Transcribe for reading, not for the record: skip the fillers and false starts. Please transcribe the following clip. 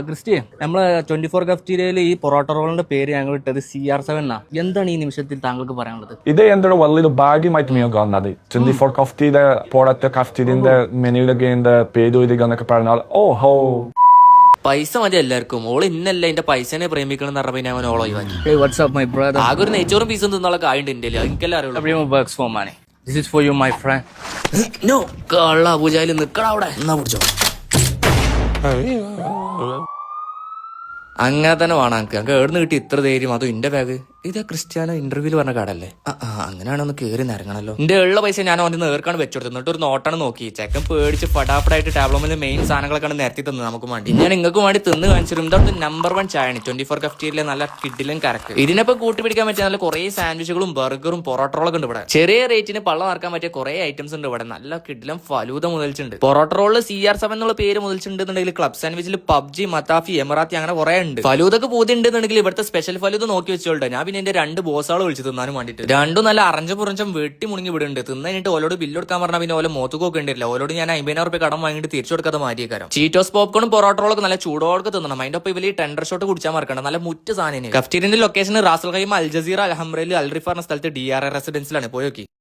Christian നമ്മള് 24 കഫ്റ്റീരിയയിൽ ഈ പൊറോട്ട റോളിന്റെ പേര് ഞങ്ങൾ ഇട്ടത് CR7 എന്നാ. എന്താണ് ഈ നിമിഷത്തിൽ താങ്കൾക്ക് പറയാനുള്ളത്? ഇത് എന്തൊരു വലിയൊരു ഭാഗ്യമായിട്ട് ഞാൻ കാണുന്നത്. 24 കഫ്റ്റീരിയ പൊറോട്ട കഫ്റ്റീരിയന്റെ മെനുവിലൊക്കെ പേര് എന്നൊക്കെ പറഞ്ഞാൽ ഓഹോ പൈസ മതി എല്ലാവർക്കും. ഓള് ഇന്നല്ല എന്റെ പൈസനെ പ്രേമിക്കണം എന്ന് പറഞ്ഞ ഞാൻ ഓളോ ഒഴിവാക്കി. Hey, what's up, my brother? ആകെ ഒരു നെയ്ച്ചോറും പീസും തിന്നുള്ള കായുണ്ട് എന്റെ എനിക്കെല്ലാം അറിയുള്ളൂ. Everyone works for money. This is for you, my friend. നോ കള്ള പൂജായിൽ നിക്കട അവിടെ എന്നാ പിടിച്ചോ. അങ്ങനെ തന്നെ വേണം എനിക്ക് എവിടുന്ന് കിട്ടി ഇത്ര ധൈര്യം? അതും എന്റെ ബാഗ് ഇതാ ക്രിസ്ത്യാനോ ഇന്റർവ്യൂല് പറഞ്ഞ കാടല്ലേ? അങ്ങനെയാണ് ഒന്ന് കേറി നിറങ്ങണല്ലോ. എന്റെ ഉള്ള പൈസ ഞാൻ അവന്റെ നേർക്കാണ് വെച്ചെടുത്തു. എന്നിട്ട് ഒരു നോട്ടാണ് നോക്കി ചെക്കൻ പേടിച്ച് ഫടാഫടായിട്ട് ടാബ്ലോമിൽ മെയിൻ സാധനങ്ങളൊക്കെ നിരത്തി തന്നത് നമുക്ക് വേണ്ടി. ഞാൻ നിങ്ങൾക്ക് വേണ്ടി തിന്ന് കാണിച്ചിരും. ഇതാണ് നമ്പർ 1 ചായയാണ് 24 കഫ്റ്റീരിയയിലെ നല്ല കിഡിലും കറക്റ്റ്. ഇതിനൊപ്പം കൂട്ടിപ്പിടിക്കാൻ പറ്റിയ നല്ല കുറെ സാൻഡ്വിച്ചുകളും ബർഗറും പൊറോട്ടറോളൊക്കെ ഉണ്ട് ഇവിടെ. ചെറിയ റേറ്റിന് പള്ള നടക്കാൻ പറ്റിയ കുറെ ഐറ്റംസ് ഉണ്ട് ഇവിടെ. നല്ല കിഡിലും ഫലൂദ മുതൽച്ചുണ്ട്. പൊറോട്ട റോളിൽ CR7 എന്നുള്ള പേര് മുതൽച്ചുണ്ടെന്നുണ്ടെങ്കിൽ ക്ലബ് സാൻഡ്വിച്ചിൽ പബ്ജി മത്താഫി എമറാത്തി അങ്ങനെ കുറെ ഉണ്ട്. ഫലൂദക്ക് പൂതി ഉണ്ടെന്നുണ്ടെങ്കിൽ ഇവിടുത്തെ സ്പെഷ്യൽ ഫലൂദ നോക്കി വെച്ചോളൂ. ഞാൻ പിന്നെ എന്റെ 2 ബോസാളെ വിളിച്ചു തിന്നാനും വേണ്ടിട്ട്. രണ്ടും നല്ല അറഞ്ചം വെട്ടി മുണിങ്ങി വിടുന്നുണ്ട്. തിന്നതിട്ട് ഓലോട് ബില്ല് കൊടുക്കാൻ പറഞ്ഞാൽ പിന്നെ ഓരോ മോത്തുക്ക് നോക്കേണ്ടില്ല. ഓലോട് ഞാൻ 50,000 രൂപ കടം വാങ്ങിയിട്ട് തിരിച്ചു കൊടുക്കാതെ മാറ്റിയേക്കാരം. ചീറ്റോസ് പോപ്കോണും പൊറോട്ടറോളൊക്കെ നല്ല ചൂടോടൊക്കെ തിന്നണം. അതിന്റെ ഒപ്പം ഇവര് ടെൻഡർ ഷോട്ട് കുടിച്ചാൽ മറക്കണം. നല്ല മുറ്റ സാധനം. കഫ്റ്റീരിയന്റെ location Ras Al Khaimah, Al Jazeera, അൽഹംറയിൽ, അൽറിഫ എന്ന സ്ഥലത്ത് DRA റെസിഡൻസിലാണ്. പോയി നോക്കി.